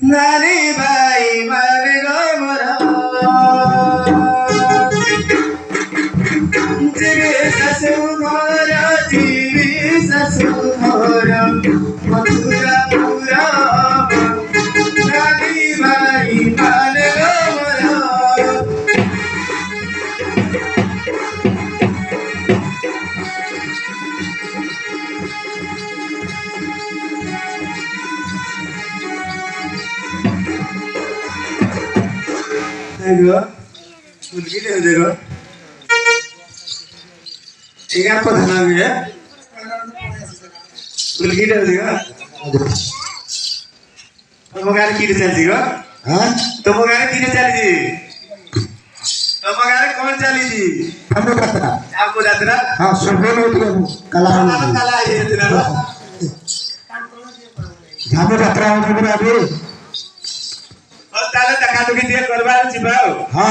नानी भाई मर गो मोरा जीवी ससुर मोरा जीवी ससुर मोरा मथुरा पूरा नानी भाई मर गो मोरा देखो उनकी ले देखो ठीक है आपको धना भी है उनकी ले देखो तो मगार की चल जी को हाँ तो मगार की चल जी तो मगार कौन चली जी हमने पता आपको यात्रा हाँ सुबह में उठे कला कला है यात्रा झामू यात्रा हो गई अभी और ताले तका तो किसी करवार छिपाओ हाँ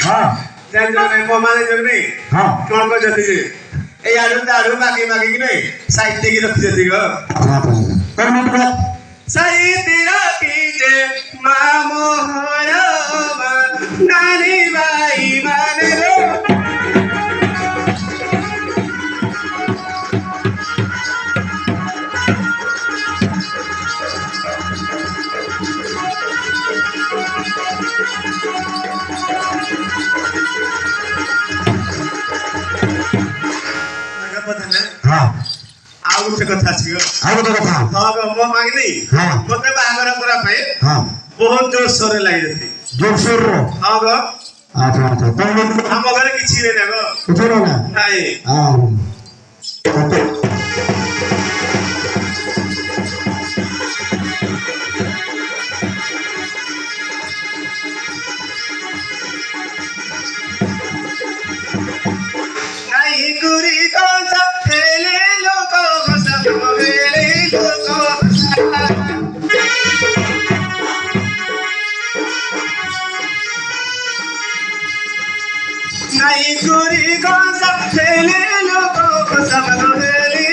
हाँ जान जो नहीं माने जो नहीं हाँ कौन को जाती है ये आलू दारू मागी मागी की नहीं साहित्य की रखी जाती है पर मैं तो साहित्य रखी जे मामो हरा नानी भाई माने लो हाँ ଆଉ ଗୋଟେ କଥା ଅଛି ଆଉ ଗୋଟେ କଥା ହଁ ମୋ ମାଗିନି ହଁ ମତେ ବାହାଘର କରିବା ପାଇଁ हाँ ବହୁତ ଜୋର ସୋରରେ ଲାଗିଛି जोरशोर रो ହଁ ଗୋ अच्छा अच्छा तुम लोग ଆମ ଘରେ କିଛି ନାହିଁ ଗୋ कुछ ना ନାଇଁ हाँ ओके नहीं गुरी कौन सा खेले लोगों को सब खेले लोगों नहीं गुरी कौन सा खेले लोगों को सब खेले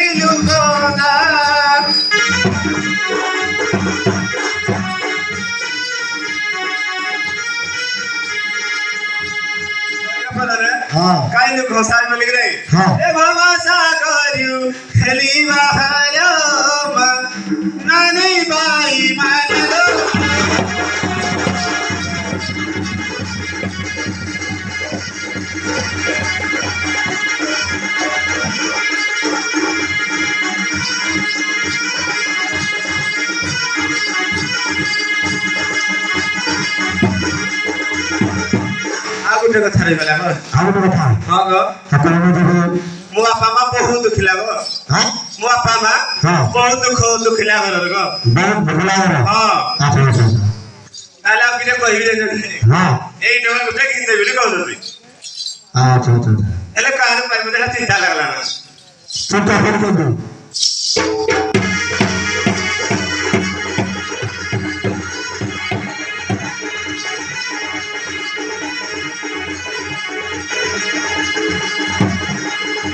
हाँ काय नु घोसाय में लिख रहे हाँ ए बाबा सागरियो खेली बहारो नानी बाई मानलो आगु जगह थारे बेला को आगे तो कथा हां गो अपन में जो मो आपा मा बहुत दुखिला गो हाँ मो आपा मा हाँ बहुत दुखिला गो बहुत बदला है हां अच्छा अच्छा ताला आप किने कहि दे हाँ एई डोर गुटे किन दे बिले कहू दे अच्छा अच्छा एले कान पाइ मते चिंता लागला ना चिंता कर दो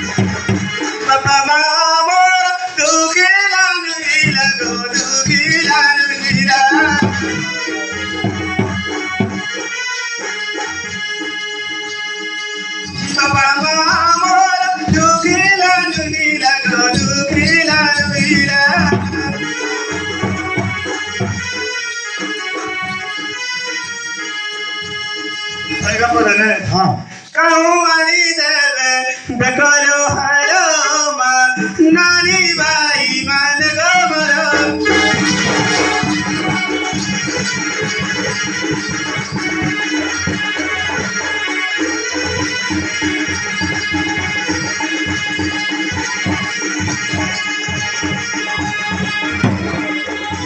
बाबा मा मोर दुखिला नीला गो दुखिला नीला बाबा मा मोर दुखिला नीला गो दुखिला नीला आइगा पदने हाँ कहूँ आनी देवे बेकरो हायो मा नानी बाई मान गो मरो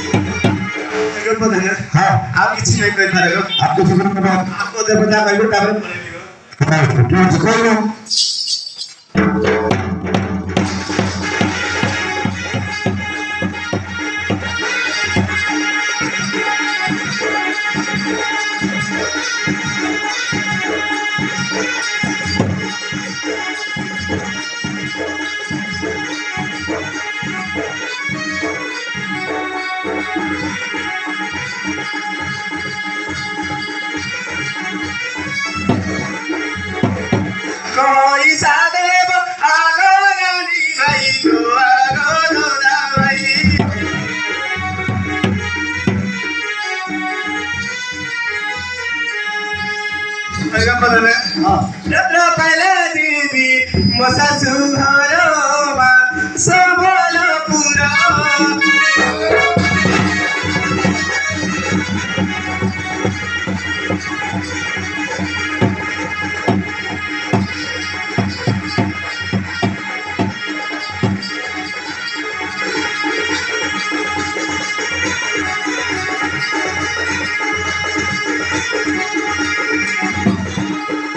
आइगा पदने हाँ आप किसी नहीं कोई थारे आपको जीवन में बात आपको दे बता कहियो काबर पड़ेगी क्यों कोई नहीं कोई सादेव आगो नानी भाई को आगो दोदा भाई आइगा पदने हाँ रत्न पहले दीदी मसा सुहारो मा संभालो पूरा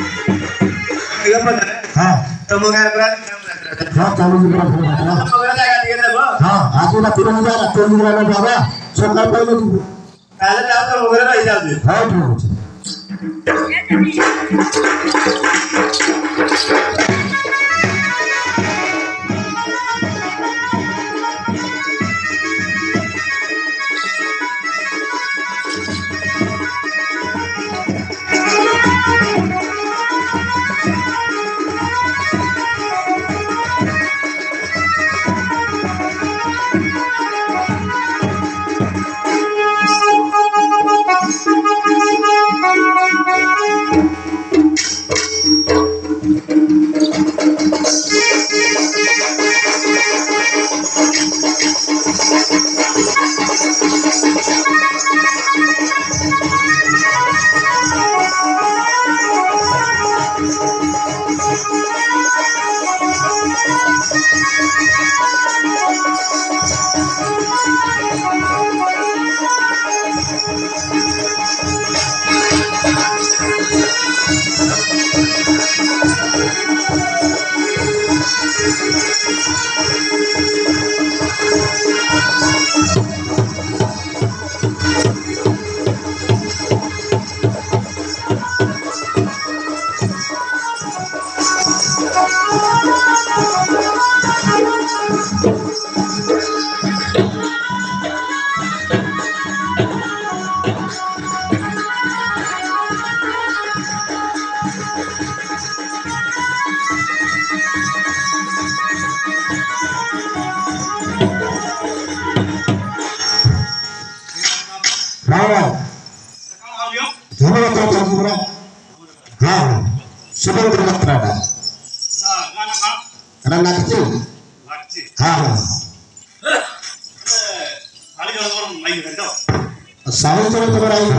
आइगा पदने हाँ तो मगर बरा हाँ चालू जी बड़ा बड़ा मगर जागा दिए देबो हाँ आज ना पूरा हो जाएगा तो मुझे ना बाबा सकाल पहले दी ताले जाओ तो मगर रह जाओ जी हाँ ठीक है सुपर गुणवत्ता गाना खा रंग नाचते लागते हाँ हाँ खाली जवळ नाही घंटा सावली चलो तो आई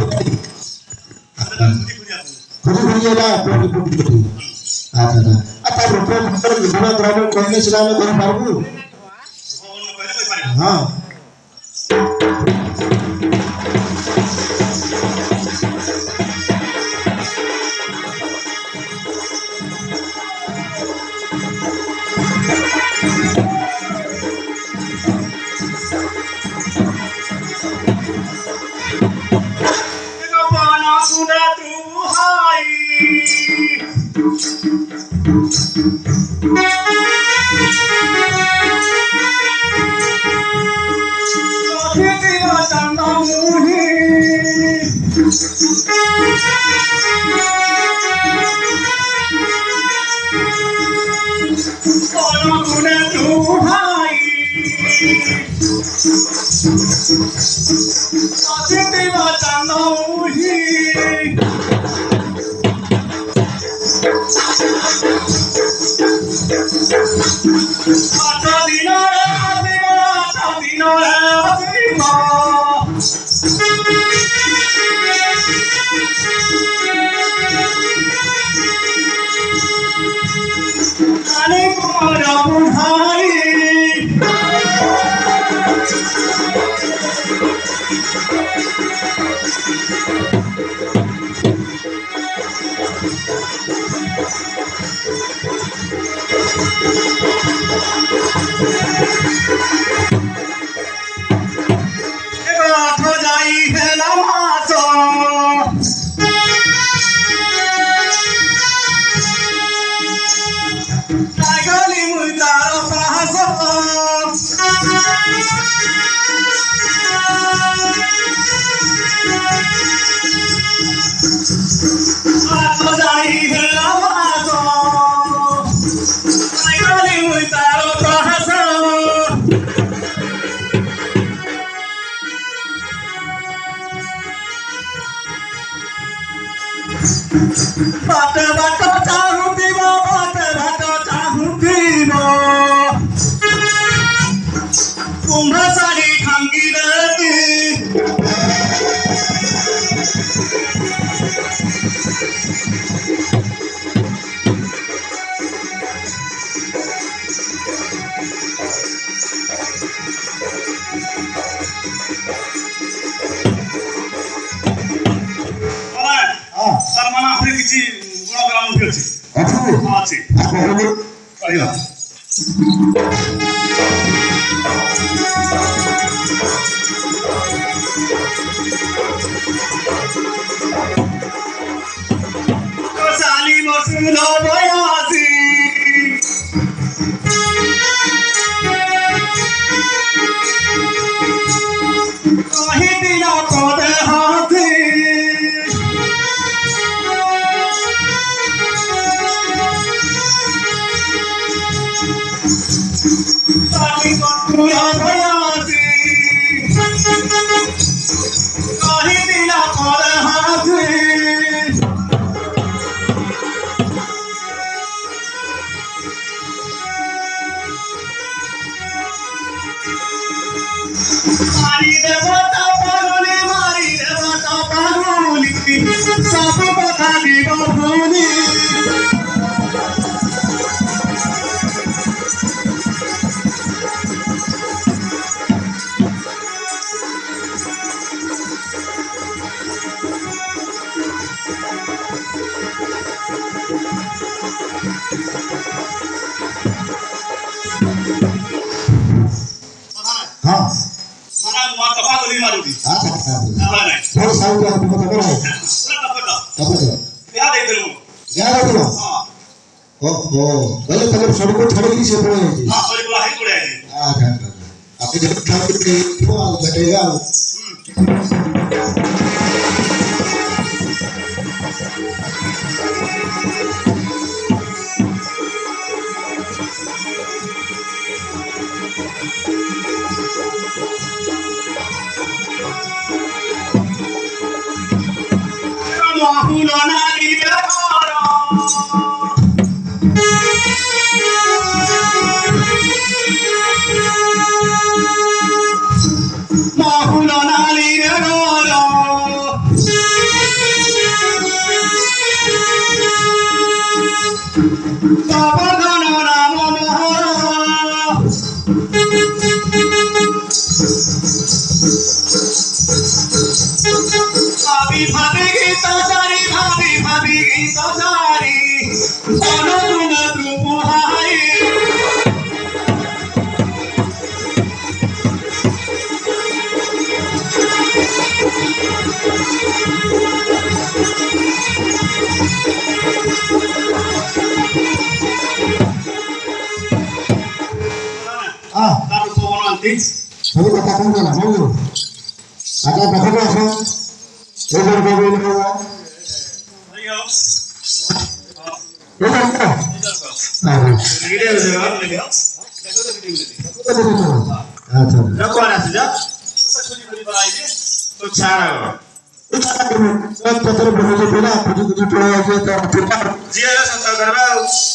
आता खुदी खुदी आपण खुदी खुदी येला पोटी पोटी खुदी अच्छा आता रुपये भर विधवा ग्राम कोणले सिलाने कोण पारबू हाँ पाना सुना तू हाय Mahulana পবন নাম মোহর ভাবি ভাবি গীত সারি ভাবি ভাবি গীত সারি অনুগুণ দ্রুপহাই তার পবন আন্তিস সবই কথা কম না বন্ধু আচ্ছা দেখো তো এখন এবার কবে নেবো আইও এটা না আরে ভিডিও দেবা দেখো আচ্ছা রকম আছে যা খুলি খুলি বাড়াইছে তো ছাড়া এটা তো তোর বলে বলা কিছু কিছু পড়ে আছে তার চিন্তা জিয়া সত্য করবা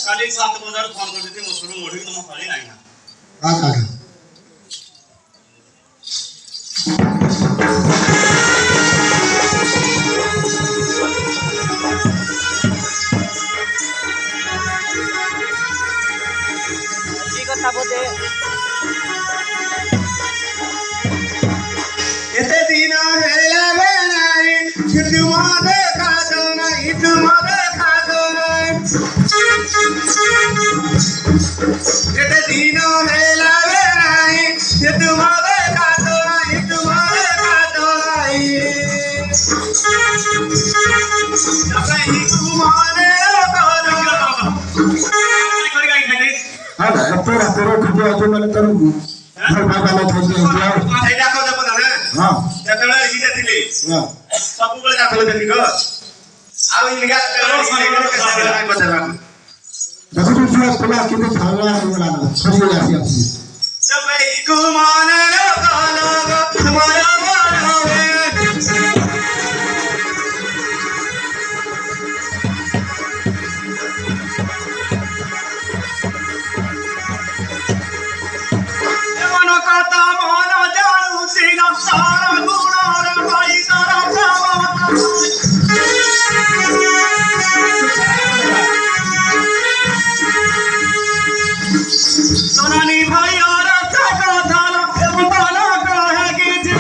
কালি 7,000 ফোন করে দিতে মসুরু মোড়ি তো খালি নাই না আচ্ছা এতে দিন হেলা বেলাই তোমারে কাটো নাই তোমারে কাটো নাই এতে দিন হেলা বেলাই তোমারে কাটো নাই তোমারে কাটো নাই তাই তোমারে কাটো করে গাই খাই আরে তোরা তোরা ঠিক আছে মানে তোর ঘর বাগানে থেকে এই দেখো দেব না হ্যাঁ যেତେବେଳେ ଏଇଟା ଥିଲି হ্যাঁ ସବୁବେଳେ ଦାଖଲ ଦେଲି ଗୋ ଆଉ ଇଲିଗା দেখো তো তোরা কিন্তু ঝামেলা হয়ে গেল না সরিয়ে আসি আপনি সবাই কুমানের কালগ তোমার মানবে এমন কথা মন জানু সিনা সারা গুণর ভাই তারা সোনানি ভাই আর টাকা ধারা এবং বালা কাহে গেছে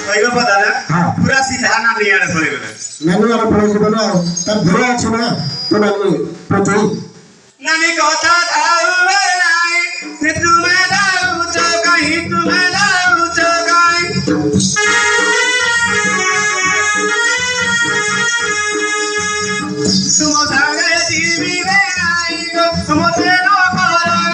ভাইগো পতা না হ্যাঁ। পুরা সিধা না নিয়ে আনে পড়ে গেল নানু আর পড়ে যাবে না তার ঘরে আছে না তো নানু প্রতি নানি কথা ধাউবে নাই তুমি দাও চকাই তুমি দাও চকাই তুম সাগে জীবিবে নাই গো তুমতে ন করাই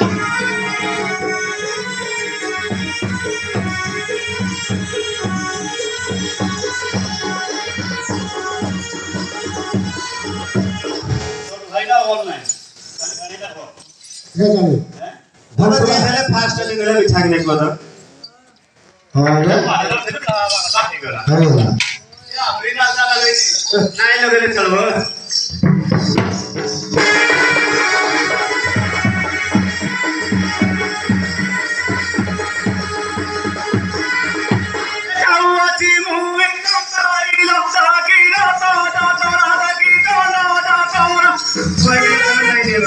ভাইটা বল নাই খালি গাড়িটা বল হে জানি বলো যে তাহলে ফার্স্ট টাইম গেলে বিছাক নেই কথা হ্যাঁ রে বাহির থেকে বাকি করা হ্যাঁ এ আপনি না জানা লইছি নাই লগেলে চলবো কাওয়াতি মুয়ে কাইলা সাকিরা তাটা তোরা লাগি তোলা দা তোরা ওই নাই দেব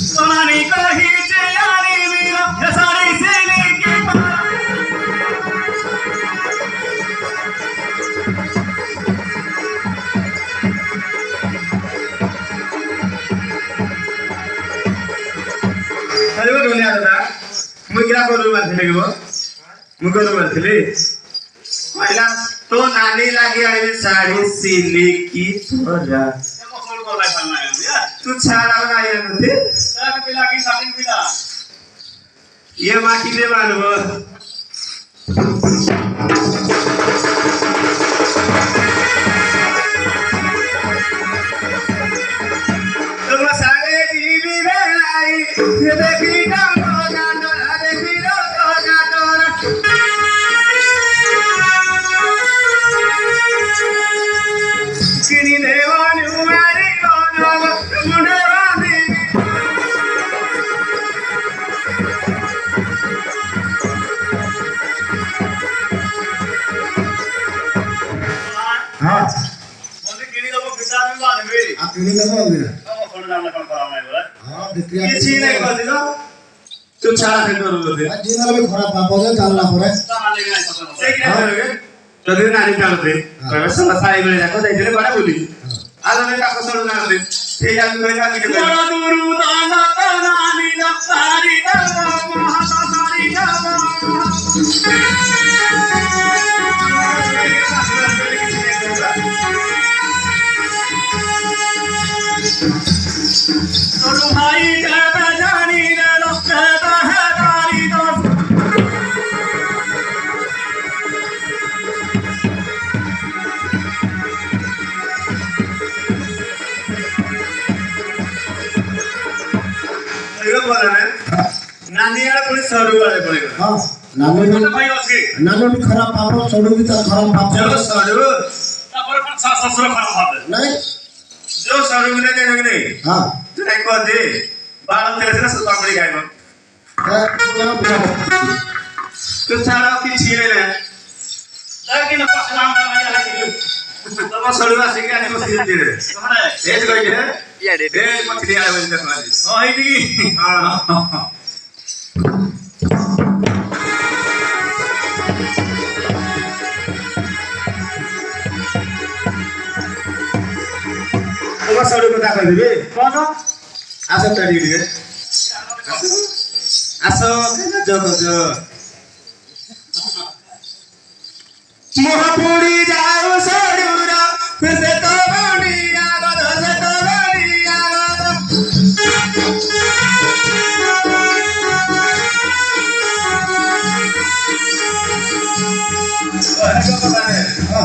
সোনানি কহি যে আরে মেরা সারি ছেলে কি আরে বলিয়া দাদা মুই কিরা করু মারছিলে গো মুই করু মারছিলে কইলা তো নানি লাগি আইবে শাড়ি সিল্কি তোরা तू छाड़ा ना ये नते साग पिला की साटिंग पिला ये मां की ले मानव तुम सारे जीवी बेलाई देखी ना डोरा देखी रो डोरा किनी देवानु मारी मुंडे बांधी ହଁ ମୋତେ କିଣିଦବ ଭିଟାମିନ୍ ବାନ୍ଧିବି ଆଉ କିଣିଦେବ ଆଉ କିରା କ'ଣ ଜାଣିଲେ କ'ଣ କରା ନାହିଁ ବୋଲେ ହଁ ବିକ୍ରି କିଛି ନାହିଁ କରିଦିନ ତୁ ଛାଡ଼ା ସେ କରୁ ବୋଧେ ଜିନିଷ ବି ଖରାପ ପାପ ଯେ ଜାଣିଲା ପରେ ସେ କିନା କରିବେ ଯଦି ନାରୀ ଜାଣନ୍ତି କହିବେ ସଲା ସାଇ ବେଳେ ଯାକ ଯାଇଥିଲେ କୁଆଡ଼େ ବୁଲି ଆଉ ଜଣେ କାକ ସଡ଼ୁ ନାହାନ୍ତି ସେଇ ଆମେ କହିବା ଟିକେ ଦୂରୁ ଦାନ ନାନୀ ସାରି ଦାନ ମହାତ ସାରି ଦାନ Solo भाई कहता जानी रे लोग कहता है तारी दोस्त ये बोला ना नानी वाले पुलिस सरू वाले पड़ेगा हाँ नानी भी खराब पाप छोड़ू भी तो खराब पाप जो सरू तापर पण ससुर खराब पाप नहीं जो सरू मिले नहीं हाँ तू नहीं को दे बाल तेरे से सब पापड़ी खाएगा तू सारा की छीने ले लेकिन पसलाम का भाई लगे तो वो सरू वासी के आने को सीधे दे दे एज कोई है ये मछली आए बोलते तुम्हारी हां है की हां वो सरू को दाखल दिबे कोन आसो तड़ी दिबे आसो जो मोहपुरी जाओ सरूरा से तो बनिया गद से तो बनिया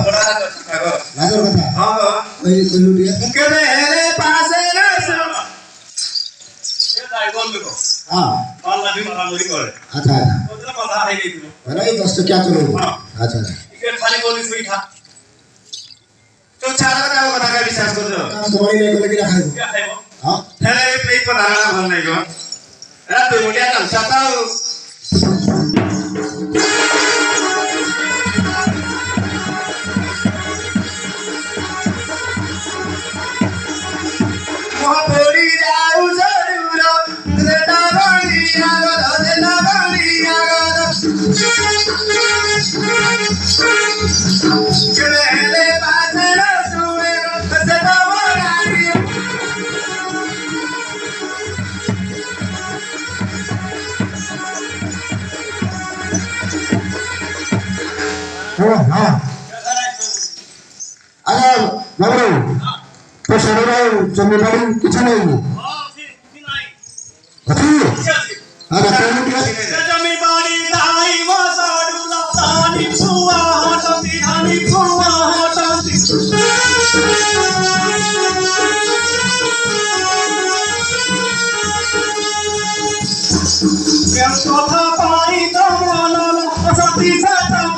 लाजर कथा हां कोई लुटिया के मेरे पास न सो ये दाई बोल देखो हाँ अल्लाह भी मारा मुरी करे अच्छा अच्छा मतलब कथा है गई तू नहीं दोस्त क्या चलो हाँ अच्छा अच्छा ये खाली बोली सुई था तो चारा का कथा का विश्वास कर दो काम तुम्हारी नहीं को लेके रखा क्या है वो हाँ है पे पता ना भल नहीं को रात में मुड़िया ना चाहता हूं मोहपुरी जाऊ सरूरा से तो बनिया गद से तो बनिया गद Kele pasero suero se tomorario हाँ हाँ अरे बाबू तो शरीर जमींदारी कुछ नहीं है अच्छी अरे कौन क्या जमींदारी दाई मसाडू लतानी फुआ हटती हनी फुआ हटती क्या कथा पाई तो मानो असती से तो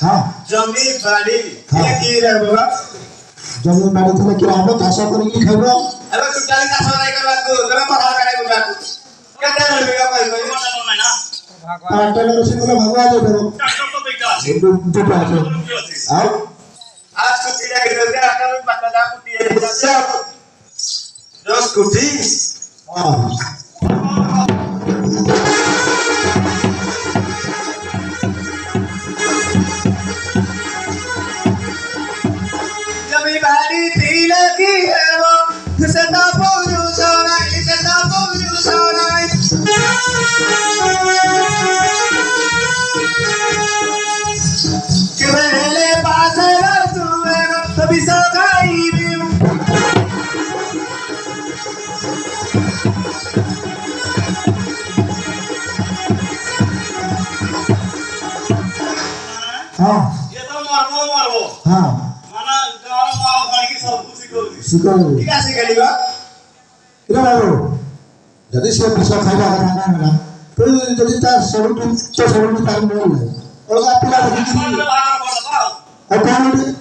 हाँ जमी बाड़ी हाँ। ये की रे बाबा जमीन बाड़ी थे कि हम चाष करके खाइबो अरे सुटाली चाष नहीं करबा को तोरा पढ़ा करे बुला केते मिलबेगा भाई भाई ना पाटल रसी को भगवा दे करो डॉक्टर तो बेटा जो पाछो आओ आज छुट्टी लगी तो क्या आता है पता जा कुटी है सब जो स्कूटी हाँ जमी बाड़ी पील की है वो सदा पूरू सोनाई सदा पूरू सोनाई कि मेरे पास रसूए तभी सो गई भी हाँ ये तो मरबो हाँ माना गाँव माँ खाने की सब कुछ सिखोगी सिकल ठीक है सिखेगा इला बाबू जदि से पिसा खाइबा का ना तो जदि तार सरुट तो सरुट तार मोल है और पिला देखि और कौन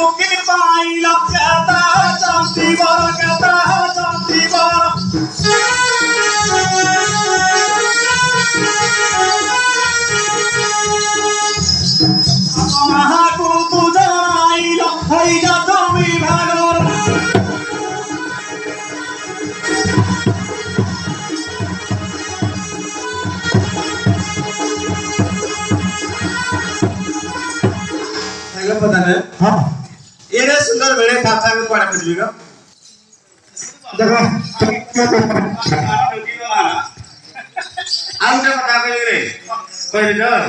मुक्ति पाइला कहता शांति वाला कहता शांति वाला महाकु तुझा आईला हरी जातो मी भागवर पता नहीं हाँ ये सुंदर बड़े खाता में पड़ा कुछ भी का देखो आउ के पता कर रे कोई डर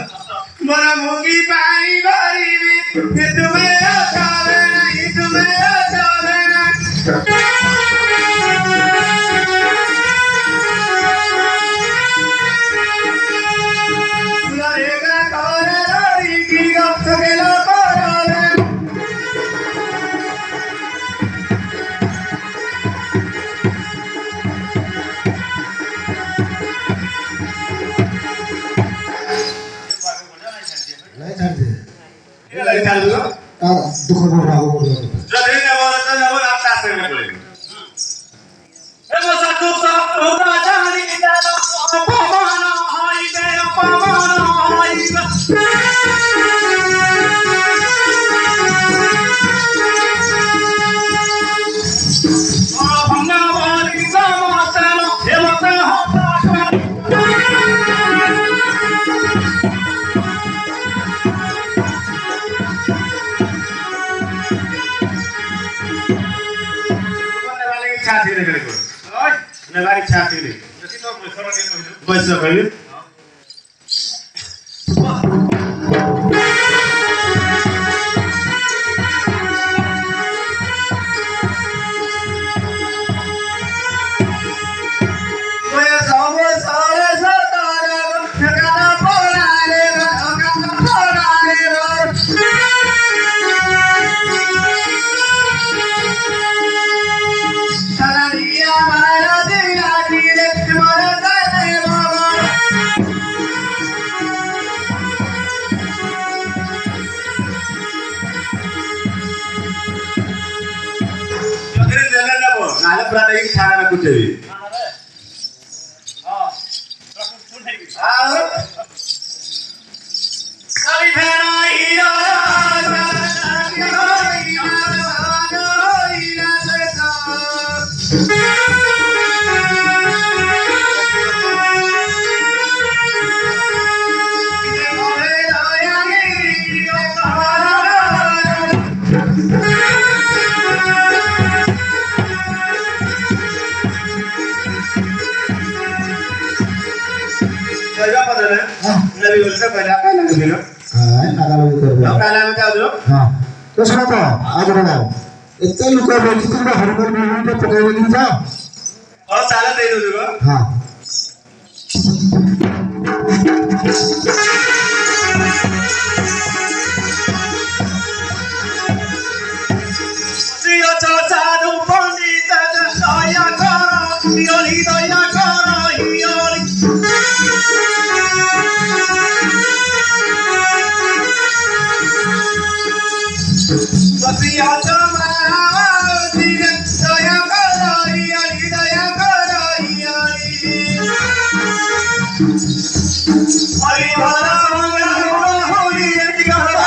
मोरा मुगी पाई भरी में तुम्हें आचारे नहीं तुम्हें आचारे लड़ेगा कौन लड़ी की गप के लो नहीं जानते ये लड़की चालू लो दुख बोल रहा हूँ जब ये बोला आप तासे में बोले ए मसा तो होता जानी जाना अपमाना हाई बे अपमाना हाई भंगा वाली समासना हे मत होता छाती रे करे को ओय नगारी छाती रे जति तो पैसा के पैसा कहले ओए सामो सारे सतारे ठकाना पड़ा रे ठकाना पड़ा रे Sararia mara dila direct mara dale baba Jodre dela na bo nale prata ki khana na kutevi ha rakun full hai Kali phera hira जगह पता है नबी उससे पहले apa yang dulu हाँ नागा लोग कर रहे अब काला में क्या दो हाँ तो सुनो तो आगे बढ़ाओ इतने लोग बोलते तुम तो हरमल में तो पकड़ नहीं जाओ और साला दे दो दो हाँ Dio चाचा दो पंडित दया करो हियोली दया करो हियोली बसिया जमा दिए दया करो हियोली दया करो हियोली हरि भला मंगल होई दिगंबरा